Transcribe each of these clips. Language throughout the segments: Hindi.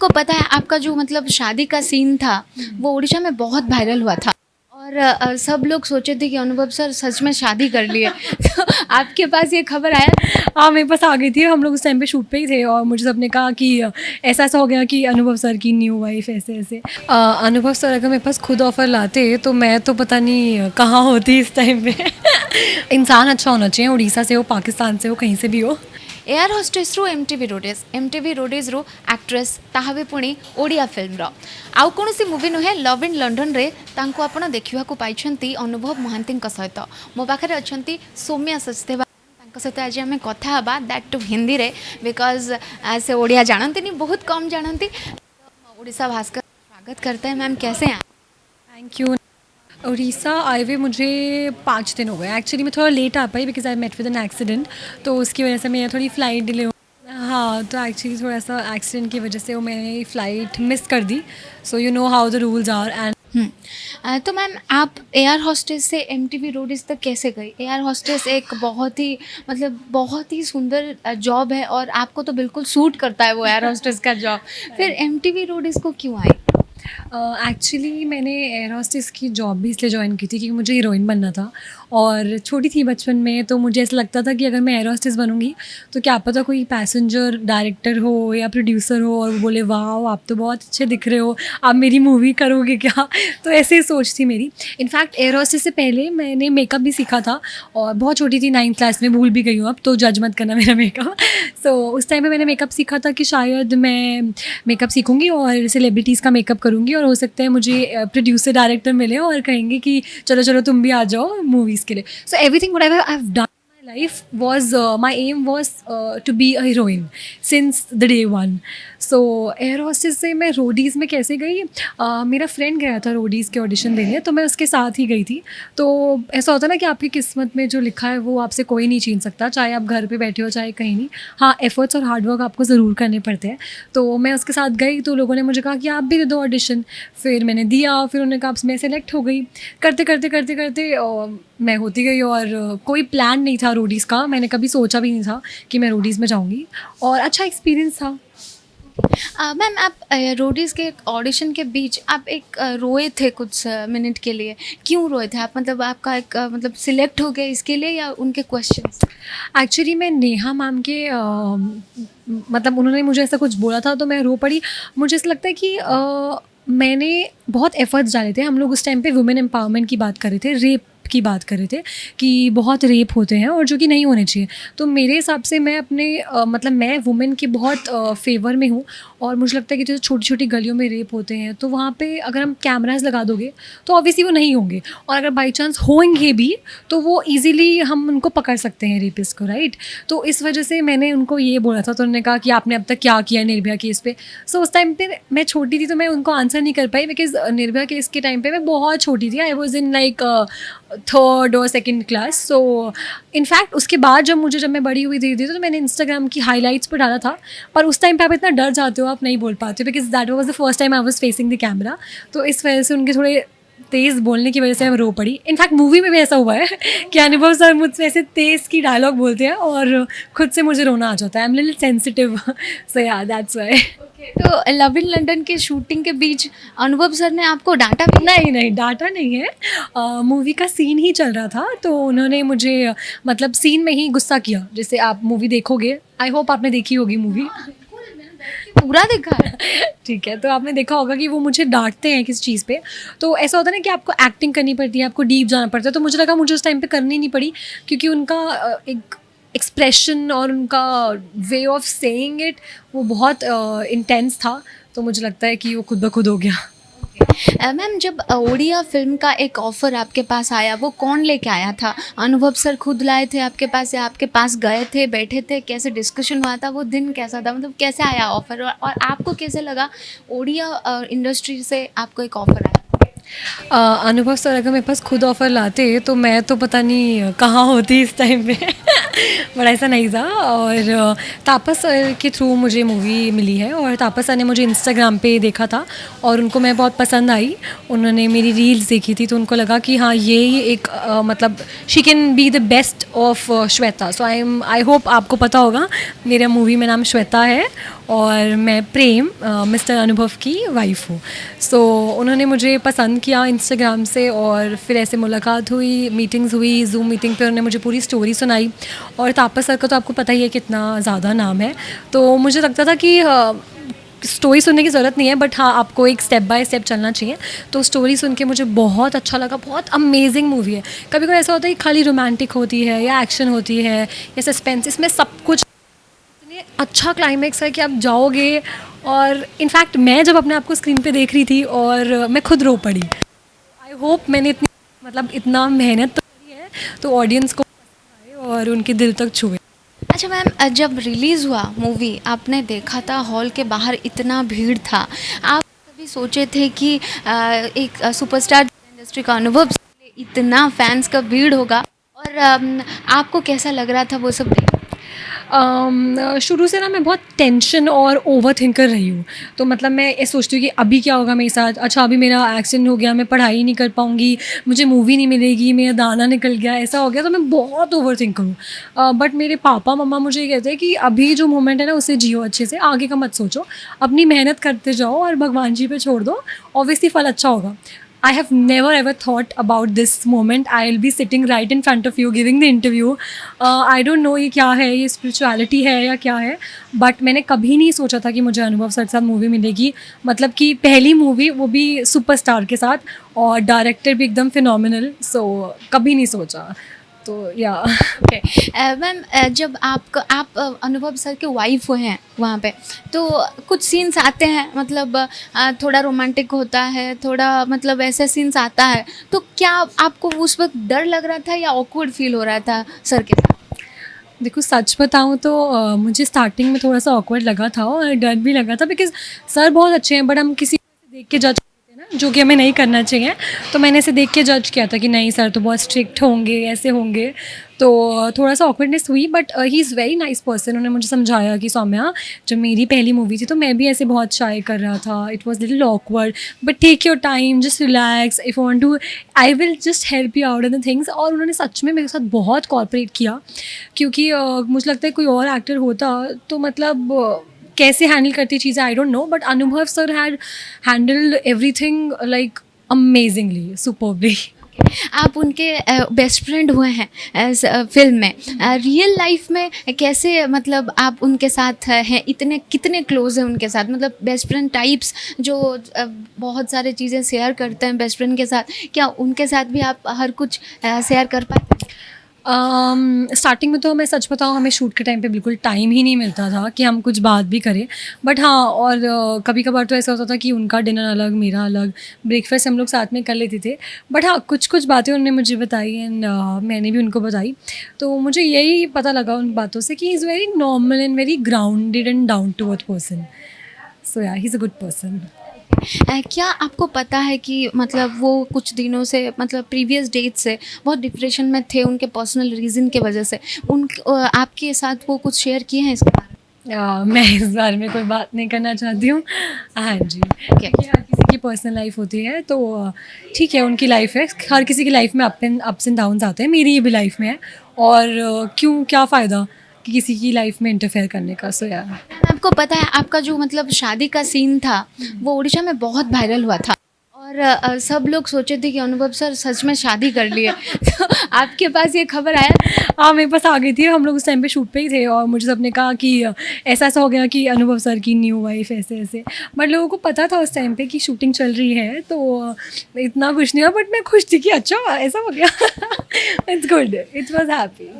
आपको पता है आपका जो मतलब शादी का सीन था वो उड़ीसा में बहुत वायरल हुआ था और सब लोग सोचे थे कि अनुभव सर सच में शादी कर लिए तो आपके पास ये खबर आया? हाँ, मेरे पास आ गई थी। हम लोग उस टाइम पे शूट पे ही थे और मुझे सबने कहा कि ऐसा ऐसा हो गया कि अनुभव सर की न्यू वाइफ ऐसे ऐसे। अनुभव सर अगर मेरे पास खुद ऑफ़र लाते तो मैं तो पता नहीं कहाँ होती इस टाइम पे। इंसान अच्छा होना चाहिए, उड़ीसा से हो, पाकिस्तान से हो, कहीं से भी हो। एयर होस्टेस रु एमटीवी रोडीज रु एक्ट्रेस ताहा भी पुणी ओडिया फिल्म आउ कौन सी मूवी नुहे लव इन लंडन रे तांको आपण देखिबा को पाइछंती अनुभव महांती सहित मो पाखे अच्छी सौम्या सचदेवा सहित आज आम कथा हाँ दैट टू हिंदी रे बिकॉज से ओडिया जानती बहुत कम जानती तो ओडिशा भास्कर स्वागत करते हैं। मैम कैसे हैं? Thank you. उड़ीसा आए हुए मुझे 5 दिन हो गए। एक्चुअली मैं थोड़ा लेट आ पाई because I met with an accident, तो उसकी वजह से मेरी थोड़ी फ़्लाइट डिले हो। हाँ, तो एक्चुअली थोड़ा सा एक्सीडेंट की वजह से वो मैंने फ़्लाइट मिस कर दी। So you know how the rules are and तो मैम आप एयर हॉस्टेस से एमटीवी रोडीज़ तक कैसे गई? एयर हॉस्टेस एक बहुत ही मतलब बहुत ही सुंदर जॉब है और आपको तो बिल्कुल सूट करता है वो एयर हॉस्टेस का जॉब, फिर एमटीवी रोडीज़ को क्यों आई? एक्चुअली मैंने एयर हॉस्टेस की जॉब भी इसलिए ज्वाइन की थी क्योंकि मुझे हीरोइन बनना था और छोटी थी बचपन में, तो मुझे ऐसा लगता था कि अगर मैं एयर हॉस्टेस बनूंगी तो क्या पता कोई पैसेंजर डायरेक्टर हो या प्रोड्यूसर हो और वो बोले वाह आप तो बहुत अच्छे दिख रहे हो, आप मेरी मूवी करोगे क्या? तो ऐसे ही सोच थी मेरी। इनफैक्ट एयर हॉस्टेस से पहले मैंने मेकअप भी सीखा था और बहुत छोटी थी, 9th क्लास में, भूल भी गई हूँ अब, तो जज मत करना मेरा मेकअप। सो उस टाइम पे मैंने मेकअप सीखा था कि शायद मैं मेकअप सीखूंगी और सेलिब्रिटीज़ का मेकअप करूंगी और हो सकता है मुझे प्रोड्यूसर डायरेक्टर मिले और कहेंगे कि चलो चलो तुम भी आ जाओ मूवीज़ के लिए। So everything what I have done my life was my aim was to be a heroine since the day one. So air hostess से मैं रोडीज़ में कैसे गई? मेरा फ्रेंड गया था रोडीज़ के ऑडिशन देने, तो मैं उसके साथ ही गई थी। तो ऐसा होता है ना कि आपकी किस्मत में जो लिखा है वो आपसे कोई नहीं छीन सकता, चाहे आप घर पे बैठे हो चाहे कहीं नहीं। हाँ, एफर्ट्स और हार्डवर्क आपको ज़रूर करने पड़ते हैं। तो मैं उसके साथ गई तो लोगों ने मुझे कहा कि आप भी दे दो ऑडिशन। फिर मैंने दिया, फिर उन्होंने कहा मैं सेलेक्ट हो गई। करते करते करते करते मैं होती गई और कोई प्लान नहीं था रोडीज़ का, मैंने कभी सोचा भी नहीं था कि मैं रोडीज़ में जाऊँगी और अच्छा एक्सपीरियंस था। मैम आप रोडीज़ के ऑडिशन के बीच आप एक रोए थे कुछ मिनट के लिए, क्यों रोए थे आप? मतलब आपका एक मतलब सिलेक्ट हो गए इसके लिए या उनके क्वेश्चंस? एक्चुअली मैं नेहा मैम के मतलब उन्होंने मुझे ऐसा कुछ बोला था तो मैं रो पड़ी। मुझे ऐसा लगता है कि मैंने बहुत एफर्ट्स डाले थे। हम लोग उस टाइम पे वुमेन एम्पावरमेंट की बात कर रहे थे, रेप की बात कर रहे थे कि बहुत रेप होते हैं और जो कि नहीं होने चाहिए। तो मेरे हिसाब से मैं अपने मतलब मैं वुमेन के बहुत फेवर में हूँ और मुझे लगता है कि जो छोटी छोटी गलियों में रेप होते हैं तो वहाँ पे अगर हम कैमराज लगा दोगे तो ऑब्वियसली वो नहीं होंगे, और अगर बाई चांस होंगे भी तो वो ईजिली हम उनको पकड़ सकते हैं, रेपिस्ट को, राइट? तो इस वजह से मैंने उनको ये बोला था। तो उन्होंने कहा कि आपने अब तक क्या किया है निर्भया केस पे। सो उस टाइम पे मैं छोटी थी तो मैं उनको आंसर नहीं कर पाई बिकॉज निर्भया केस के टाइम पे मैं बहुत छोटी थी। I was in like 3rd और 2nd क्लास। सो इनफैक्ट उसके बाद जब मैं बड़ी हुई धीरे धीरे तो मैंने इंस्टाग्राम की हाईलाइट्स पर डाला था, पर उस टाइम पे आप इतना डर जाते हो, आप नहीं बोल पाते हो because that was the first time I was facing the camera. तो इस वजह से उनके थोड़े तेज़ बोलने की वजह से मैं रो पड़ी। इनफैक्ट मूवी में भी ऐसा हुआ है कि अनुभव सर मुझसे ऐसे तेज़ की डायलॉग बोलते हैं और खुद से मुझे रोना आ जाता है। आई एम लिटिल सेंसिटिव, सो या दैट्स व्हाई। तो लव इन लंदन के शूटिंग के बीच अनुभव सर ने आपको डांटा भी? नहीं डांटा नहीं है। मूवी का सीन ही चल रहा था तो उन्होंने मुझे मतलब सीन में ही गुस्सा किया। जैसे आप मूवी देखोगे, आई होप आपने देखी होगी मूवी। पूरा देखा है? ठीक है, तो आपने देखा होगा कि वो मुझे डांटते हैं किस चीज़ पे। तो ऐसा होता है ना कि आपको एक्टिंग करनी पड़ती है, आपको डीप जाना पड़ता है। तो मुझे लगा मुझे उस टाइम पे करनी नहीं पड़ी क्योंकि उनका एक एक्सप्रेशन और उनका वे ऑफ सेइंग इट वो बहुत इंटेंस था। तो मुझे लगता है कि वो खुद ब खुद हो गया। मैम जब ओडिया फिल्म का एक ऑफ़र आपके पास आया वो कौन लेके आया था? अनुभव सर खुद लाए थे आपके पास या आपके पास गए थे, बैठे थे, कैसे डिस्कशन हुआ था, वो दिन कैसा था? मतलब कैसे आया ऑफ़र और आपको कैसे लगा ओडिया इंडस्ट्री से आपको एक ऑफ़र आया? अनुभव सर अगर मेरे पास खुद ऑफ़र लाते तो मैं तो पता नहीं कहाँ होती इस टाइम पे बट ऐसा नहीं था। और तापस सर के थ्रू मुझे मूवी मिली है, और तापस सर ने मुझे इंस्टाग्राम पे देखा था और उनको मैं बहुत पसंद आई। उन्होंने मेरी रील्स देखी थी तो उनको लगा कि हाँ ये एक मतलब she can be the best of Shweta. So I hope आपको पता होगा मेरा मूवी में नाम श्वेता है और मैं प्रेम मिस्टर अनुभव की वाइफ हूँ। सो उन्होंने मुझे पसंद किया इंस्टाग्राम से, और फिर ऐसे मुलाकात हुई, मीटिंग्स हुई, ज़ूम मीटिंग पे उन्होंने मुझे पूरी स्टोरी सुनाई। और तापस सर का तो आपको पता ही है कितना ज़्यादा नाम है, तो मुझे लगता था कि स्टोरी सुनने की ज़रूरत नहीं है, बट हाँ आपको एक स्टेप बाय स्टेप चलना चाहिए। तो स्टोरी सुन के मुझे बहुत अच्छा लगा, बहुत अमेजिंग मूवी है। कभी कभी ऐसा होता है कि खाली रोमांटिक होती है या एक्शन होती है या सस्पेंस, इसमें सब कुछ इतने अच्छा क्लाइमेक्स है कि आप जाओगे। और इनफैक्ट मैं जब अपने आप को स्क्रीन पे देख रही थी और मैं खुद रो पड़ी। आई होप मैंने इतनी मतलब इतना मेहनत तो करी है तो ऑडियंस को पसंद आए और उनके दिल तक छुए। अच्छा मैम, जब रिलीज़ हुआ मूवी आपने देखा था, हॉल के बाहर इतना भीड़ था, आप कभी सोचे थे कि एक सुपरस्टार इंडस्ट्री का अनुभव से इतना फैंस का भीड़ होगा, और आपको कैसा लग रहा था वो सब देख? शुरू से ना मैं बहुत टेंशन और ओवर थिंकर रही हूँ। तो मतलब मैं ये सोचती हूँ कि अभी क्या होगा मेरे साथ, अच्छा अभी मेरा एक्सीडेंट हो गया, मैं पढ़ाई नहीं कर पाऊँगी, मुझे मूवी नहीं मिलेगी, मेरा दाना निकल गया, ऐसा हो गया। तो मैं बहुत ओवर थिंकर हूँ। बट मेरे पापा मम्मा मुझे ये कहते हैं कि अभी जो मोमेंट है ना उसे जियो अच्छे से, आगे का मत सोचो, अपनी मेहनत करते जाओ और भगवान जी पे छोड़ दो, ऑब्वियसली फल अच्छा होगा। I have never ever thought about this moment. I'll be sitting right in front of you giving the interview. I don't know ये क्या है, ये स्पिरिचुअलिटी है या क्या है, बट मैंने कभी नहीं सोचा था कि मुझे अनुभव सर के साथ मूवी मिलेगी। मतलब कि पहली मूवी, वो भी सुपरस्टार के साथ, और डायरेक्टर भी एकदम फिनोमिनल। सो कभी नहीं सोचा, तो या ओके मैम, जब आप अनुभव सर के वाइफ हैं वहाँ पे, तो कुछ सीन्स आते हैं, मतलब थोड़ा रोमांटिक होता है, थोड़ा मतलब ऐसे सीन्स आता है, तो क्या आपको उस वक्त डर लग रहा था या ऑकवर्ड फील हो रहा था सर के साथ? देखो सच बताऊँ तो मुझे स्टार्टिंग में थोड़ा सा ऑकवर्ड लगा था और डर भी लगा था, बिकॉज सर बहुत अच्छे हैं, बट हम किसी को ऐसे देख के जज करते हैं ना, जो कि हमें नहीं करना चाहिए। तो मैंने ऐसे देख के जज किया था कि नहीं सर तो बहुत स्ट्रिक्ट होंगे, ऐसे होंगे, तो थोड़ा सा ऑकवर्डनेस हुई। But he is very nice person. उन्होंने मुझे समझाया कि सौम्या, जब मेरी पहली मूवी थी तो मैं भी ऐसे बहुत शाय कर रहा था, it was little awkward, but take your time, just relax, if you want to I will just help you out in the things. और उन्होंने सच में मेरे साथ बहुत कॉर्पोरेट किया, क्योंकि मुझे लगता है कोई और एक्टर होता तो मतलब कैसे हैंडल करती चीज़ें आई डोंट नो, बट अनुभव sir had handled everything like amazingly, superbly. आप उनके बेस्ट फ्रेंड हुए हैं फिल्म में, रियल लाइफ में कैसे, मतलब आप उनके साथ हैं, इतने कितने क्लोज हैं उनके साथ, मतलब बेस्ट फ्रेंड टाइप्स जो बहुत सारे चीज़ें शेयर करते हैं बेस्ट फ्रेंड के साथ, क्या उनके साथ भी आप हर कुछ शेयर कर पाते? स्टार्टिंग में तो मैं सच बताऊँ, हमें शूट के टाइम पे बिल्कुल टाइम ही नहीं मिलता था कि हम कुछ बात भी करें। बट हाँ, और कभी कभार तो ऐसा होता था कि उनका डिनर अलग, मेरा अलग, ब्रेकफास्ट हम लोग साथ में कर लेते थे। बट हाँ, कुछ कुछ बातें उन्होंने मुझे बताई एंड मैंने भी उनको बताई, तो मुझे यही पता लगा उन बातों से कि he is very normal and very grounded and down to earth person. So yeah he is a good person. क्या आपको पता है कि मतलब वो कुछ दिनों से, मतलब प्रीवियस डेट से बहुत डिप्रेशन में थे, उनके पर्सनल रीज़न के वजह से, उन आपके साथ वो कुछ शेयर किए हैं इसके बारे मैं इस बारे में कोई बात नहीं करना चाहती हूँ। हाँ जी, क्योंकि हर किसी की पर्सनल लाइफ होती है, तो ठीक है, उनकी लाइफ है, हर किसी की लाइफ में अप्स एंड डाउन्स आते हैं, मेरी भी लाइफ में है, और क्यों, क्या फ़ायदा कि किसी की लाइफ में इंटरफेयर करने का। सो यार, में? आपको पता है आपका जो मतलब शादी का सीन था वो उड़ीसा में बहुत वायरल हुआ था, और सब लोग सोचे थे कि अनुभव सर सच में शादी कर लिए तो आपके पास ये खबर आया? हाँ मेरे पास आ गई थी, हम लोग उस टाइम पे शूट पे ही थे और मुझे सबने कहा कि ऐसा ऐसा हो गया कि अनुभव सर की न्यू वाइफ ऐसे ऐसे, बट लोगों को पता था उस टाइम पे कि शूटिंग चल रही है, तो इतना खुश नहीं हुआ, बट मैं खुश थी कि अच्छा ऐसा हो गया। It's good, it was happy.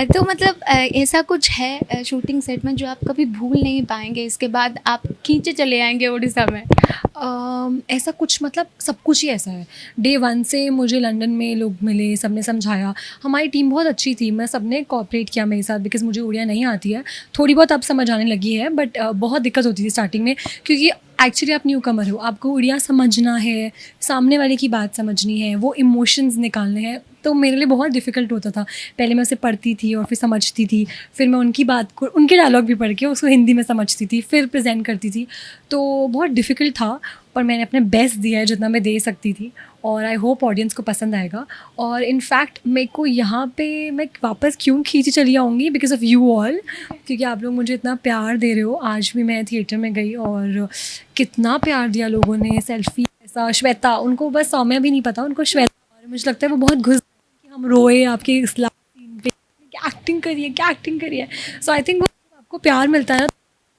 तो मतलब ऐसा कुछ है शूटिंग सेट में जो आप कभी भूल नहीं पाएंगे, इसके बाद आप खींचे चले आएंगे उड़ीसा में? ऐसा कुछ मतलब सब कुछ ही ऐसा है। डे वन से मुझे लंदन में लोग मिले, सबने समझाया, हमारी टीम बहुत अच्छी थी, मैं सबने कोऑपरेट किया मेरे साथ, बिकॉज मुझे उड़िया नहीं आती है, थोड़ी बहुत अब समझ आने लगी है, बट बहुत दिक्कत होती थी स्टार्टिंग में, क्योंकि एक्चुअली आप न्यू कमर हो, आपको उड़िया समझना है, सामने वाले की बात समझनी है, वो इमोशंस निकालने हैं, तो मेरे लिए बहुत डिफ़िकल्ट होता था। पहले मैं उसे पढ़ती थी और फिर समझती थी, फिर मैं उनकी बात को, उनके डायलॉग भी पढ़ के उसको हिंदी में समझती थी, फिर प्रेजेंट करती थी, तो बहुत डिफ़िकल्ट था। पर मैंने अपने बेस्ट दिया है जितना मैं दे सकती थी, और आई होप ऑडियंस को पसंद आएगा। और इनफैक्ट मेरे को यहाँ पे मैं वापस क्यों खींची चली आऊँगी, बिकॉज ऑफ़ यू ऑल, क्योंकि आप लोग मुझे इतना प्यार दे रहे हो। आज भी मैं थिएटर में गई और कितना प्यार दिया लोगों ने, सेल्फी ऐसा, श्वेता, उनको बस सौम्या भी नहीं पता, उनको श्वेता, और मुझे लगता है वो बहुत घुस कि हम रोए आपके इस सीन पे, क्या एक्टिंग करिए, क्या एक्टिंग करिए। सो आई थिंक आपको प्यार मिलता है ना,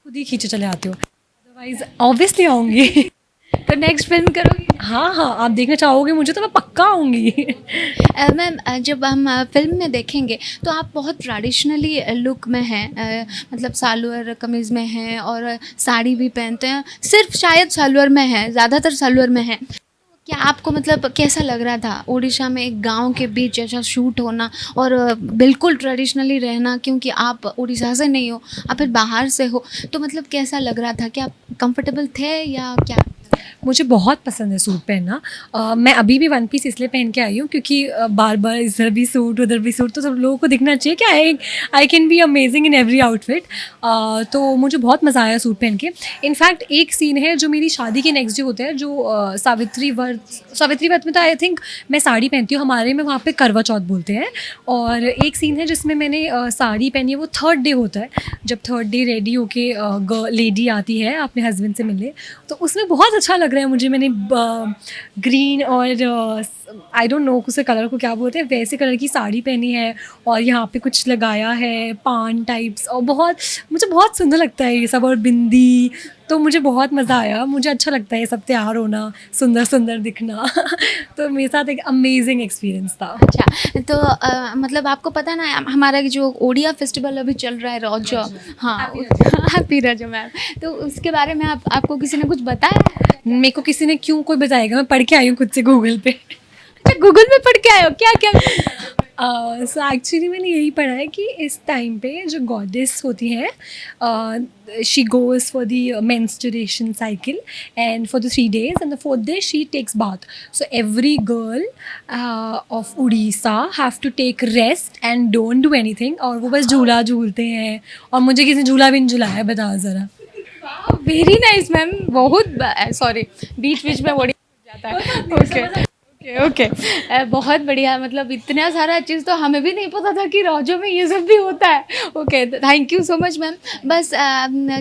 खुद ही खींचे चले आते हो, अदरवाइज ऑब्वियसली आऊँगी। तो नेक्स्ट फिल्म करोगी? हाँ हाँ, आप देखना चाहोगे मुझे तो मैं पक्का आऊँगी। मैम, जब हम फिल्म में देखेंगे तो आप बहुत ट्रेडिशनली लुक में हैं, मतलब सालवर कमीज़ में हैं और साड़ी भी पहनते हैं, सिर्फ शायद सालवर में हैं, ज़्यादातर सालवर में हैं। क्या आपको मतलब कैसा लग रहा था उड़ीसा में एक गांव के बीच ऐसा शूट होना और बिल्कुल ट्रेडिशनली रहना, क्योंकि आप उड़ीसा से नहीं हो, आप फिर बाहर से हो, तो मतलब कैसा लग रहा था? क्या आप कंफर्टेबल थे या क्या? मुझे बहुत पसंद है सूट पहनना। मैं अभी भी वन पीस इसलिए पहन के आई हूँ क्योंकि बार बार इधर भी सूट उधर भी सूट, तो सब लोगों को दिखना चाहिए कि I can be amazing in every outfit. तो मुझे बहुत मज़ा आया सूट पहन के। इनफैक्ट एक सीन है जो मेरी शादी के नेक्स्ट डे होता है, जो सावित्री व्रत में तो आई थिंक मैं साड़ी पहनती हूँ, हमारे में वहाँ पे करवा चौथ बोलते हैं। और एक सीन है जिसमें मैंने साड़ी पहनी है, वो थर्ड डे होता है, जब थर्ड डे रेडी होके लेडी आती है अपने हस्बैंड से मिलने, तो उसमें बहुत अच्छा लग रहा है मुझे। मैंने ग्रीन और आई डोंट नो उसे कलर को क्या बोलते हैं, वैसे कलर की साड़ी पहनी है और यहाँ पे कुछ लगाया है पान टाइप्स, और मुझे बहुत सुंदर लगता है ये सब, और बिंदी, तो मुझे बहुत मज़ा आया। मुझे अच्छा लगता है ये सब तैयार होना, सुंदर सुंदर दिखना। तो मेरे साथ एक अमेजिंग एक्सपीरियंस था। अच्छा, तो मतलब आपको पता ना हमारा जो ओडिया फेस्टिवल अभी चल रहा है, रौजो, हाँ, हैप्पी रजो मैम, तो उसके बारे में आपको किसी ने कुछ बताया? मेरे को किसी ने क्यों कोई बताएगा, मैं पढ़ के आई हूँ खुद से गूगल पे। अच्छा, गूगल में पढ़ के आए हो? क्या क्या? सो एक्चुअली मैंने यही पढ़ा है कि इस टाइम पे जो गॉडेस होती है, she goes for the menstruation cycle and for the 3 days, and the 4th day she takes bath. So every girl of Orissa have to take rest and don't do anything, और वो बस झूला झूलते हैं। और मुझे किसी ने झूला भी नहीं झुलाया, बताओ ज़रा। वेरी नाइस मैम, बहुत सॉरी, बीच बीच में वर्डिंग जाता है। ओके ओके, बहुत बढ़िया, मतलब इतना सारा चीज़ तो हमें भी नहीं पता था कि रौजो में ये सब भी होता है। Okay, thank you so much ma'am. बस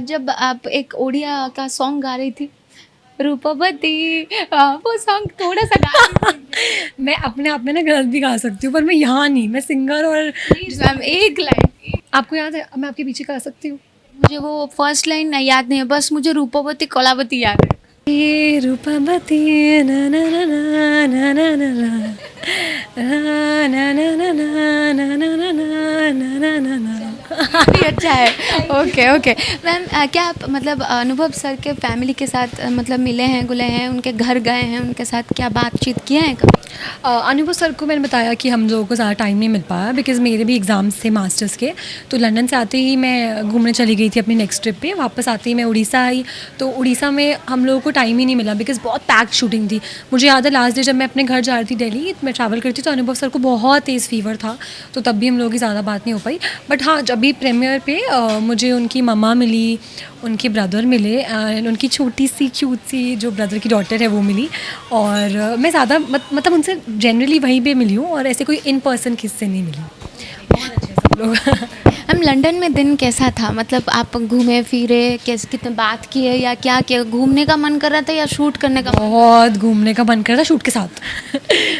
जब आप एक ओडिया का सॉन्ग गा रही थी, रूपवती, वो सॉन्ग थोड़ा सा गा मैं अपने आप में ना गलत भी गा सकती हूँ, पर मैं यहाँ नहीं, मैं सिंगर। और प्लीज मैम, एक लाइन। आपको याद है, मैं आपके पीछे गा सकती हूँ। मुझे वो फर्स्ट लाइन याद नहीं है, बस मुझे रूपवती कलावती याद है। ये रूपवती ना ना ना ना ना ना ना ना ना ना ना ना ना ना ना ना ना ना। काफ़ी अच्छा है। ओके ओके मैम, क्या आप मतलब अनुभव सर के फैमिली के साथ मतलब मिले हैं, गुले हैं, उनके घर गए हैं, उनके साथ क्या बातचीत किया है कभी? अनुभव सर को मैंने बताया कि हम लोगों को ज़्यादा टाइम नहीं मिल पाया, बिकॉज़ मेरे भी एग्ज़ाम्स थे मास्टर्स के। तो लंदन से आते ही मैं घूमने चली गई थी अपनी नेक्स्ट ट्रिप पे, वापस आते ही मैं उड़ीसा आई। तो उड़ीसा में हम लोगों को टाइम ही नहीं मिला, बिकॉज़ बहुत पैक्ड शूटिंग थी। मुझे याद है लास्ट डे जब मैं अपने घर जा रही थी दिल्ली, मैं ट्रैवल करती, तो अनुभव सर को बहुत तेज़ फीवर था, तो तब भी हम लोगों की ज़्यादा बात नहीं हो पाई। बट हाँ, जब भी प्रीमियर पे मुझे उनकी मम्मा मिली, उनके ब्रदर मिले, उनकी छोटी सी क्यूट सी जो ब्रदर की डॉटर है वो मिली। और मैं ज़्यादा मतलब उनसे जनरली वहीं पे मिली हूँ, और ऐसे कोई इन पर्सन किससे नहीं मिली। बहुत अच्छे सब लोग। हम लंदन में दिन कैसा था? मतलब आप घूमे फिरे, कैसे, कितने बात किए या क्या किया? घूमने का मन कर रहा था या शूट करने का? बहुत घूमने का मन कर रहा था शूट के साथ।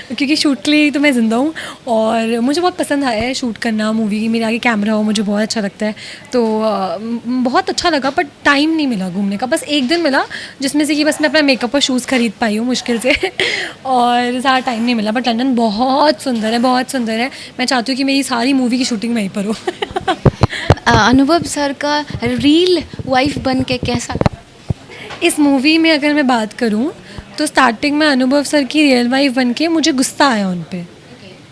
क्योंकि शूट के लिए तो मैं ज़िंदा हूँ, और मुझे बहुत पसंद आया है शूट करना। मूवी मेरे आगे कैमरा हो, मुझे बहुत अच्छा लगता है, तो बहुत अच्छा लगा। पर टाइम नहीं मिला घूमने का, बस एक दिन मिला जिसमें से कि बस मैं अपना मेकअप और शूज़ खरीद पाई हूँ मुश्किल से। और ज़्यादा टाइम नहीं मिला। बट लंदन बहुत सुंदर है, बहुत सुंदर है। मैं चाहती हूँ कि मेरी सारी मूवी की शूटिंग वहीं पर हो। अनुभव सर का रियल वाइफ बन के कैसा लगा? इस मूवी में अगर मैं बात करूं तो स्टार्टिंग में अनुभव सर की रियल वाइफ बन के मुझे गुस्सा आया उन पे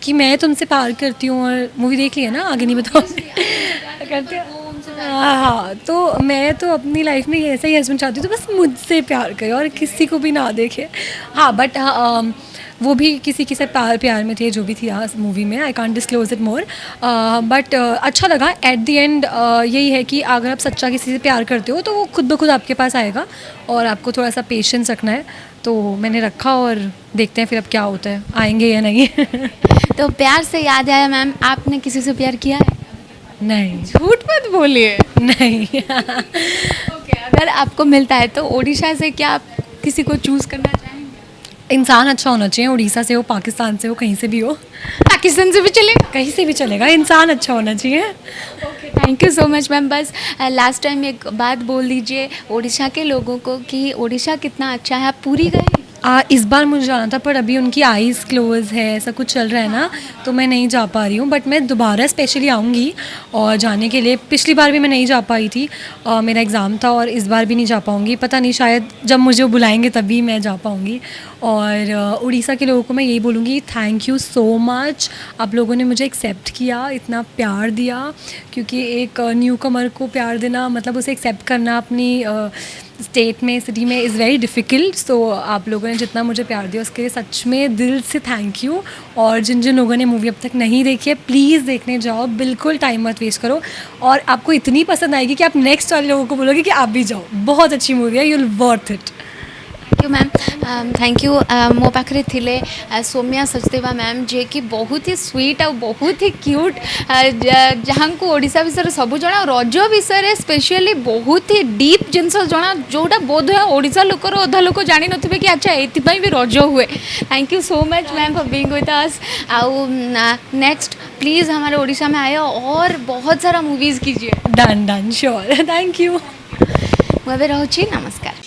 कि मैं तुमसे प्यार करती हूँ। और मूवी देख लिया ना, आगे नहीं बताओ। करते वो उनसे हाँ, तो मैं तो अपनी लाइफ में ऐसा ही हस्बैंड चाहती हूँ, तो बस मुझसे प्यार करे और किसी को भी ना देखे। हाँ, बट वो भी किसी के साथ प्यार प्यार में थे, जो भी थी मूवी में, I can't disclose it more. But अच्छा लगा एट द एंड। यही है कि अगर आप सच्चा किसी से प्यार करते हो तो वो खुद ब खुद आपके पास आएगा, और आपको थोड़ा सा पेशेंस रखना है। तो मैंने रखा, और देखते हैं फिर अब क्या होता है, आएंगे या नहीं। तो प्यार से याद आया मैम, आपने किसी से प्यार किया है? नहीं। झूठ मत बोलिए। नहीं। ओके, अगर आपको मिलता है तो ओडिशा से क्या आप किसी को चूज करना चाहेंगे? इंसान अच्छा होना चाहिए, उड़ीसा से हो, पाकिस्तान से हो, कहीं से भी हो, पाकिस्तान से भी चलेगा? कहीं से भी चलेगा, इंसान अच्छा होना चाहिए। Okay, thank you so much ma'am. बस लास्ट टाइम एक बात बोल दीजिए ओडिशा के लोगों को कि ओडिशा कितना अच्छा है। आप पूरी गए? इस बार मुझे जाना था, पर अभी उनकी आईज़ क्लोज है, ऐसा कुछ चल रहा है ना, तो मैं नहीं जा पा रही हूँ। बट मैं दोबारा स्पेशली आऊँगी और जाने के लिए। पिछली बार भी मैं नहीं जा पाई थी, मेरा एग्ज़ाम था, और इस बार भी नहीं जा पाऊँगी। पता नहीं, शायद जब मुझे वो बुलाएंगे तभी मैं जा पाऊँगी। और उड़ीसा के लोगों को मैं यही बोलूँगी, थैंक यू सो मच। आप लोगों ने मुझे एक्सेप्ट किया, इतना प्यार दिया, क्योंकि एक न्यू कमर को प्यार देना, मतलब उसे एक्सेप्ट करना अपनी स्टेट में, सिटी में, इज़ वेरी डिफ़िकल्ट। सो आप लोगों ने जितना मुझे प्यार दिया उसके लिए सच में दिल से थैंक यू। और जिन जिन लोगों ने मूवी अब तक नहीं देखी है, प्लीज़ देखने जाओ, बिल्कुल टाइम मत वेस्ट करो। और आपको इतनी पसंद आएगी कि आप नेक्स्ट वाले लोगों को बोलोगे कि आप भी जाओ। बहुत अच्छी मूवी है, you will worth it. Thank you ma'am, thank you. मो पाखे थिले सौम्या सचदेवा मैम, जे कि बहुत ही स्वीट और बहुत ही क्यूट, जहाँ को ओडिशा विषय सब जना, रज विषय स्पेशली बहुत ही डीप जिनस जना, जोटा बोध है ओडिशा लोकर अधा लोक जानी नथिबे कि अच्छा एथिपाई भी रज हुए। Thank you so much ma'am for being with us. आउ नेक्स्ट प्लीज़ हमारे ओडिशा में आए और बहुत सारा मूवीज़ कीजिए। Done done, sure, thank you. मुझे रोची, नमस्कार।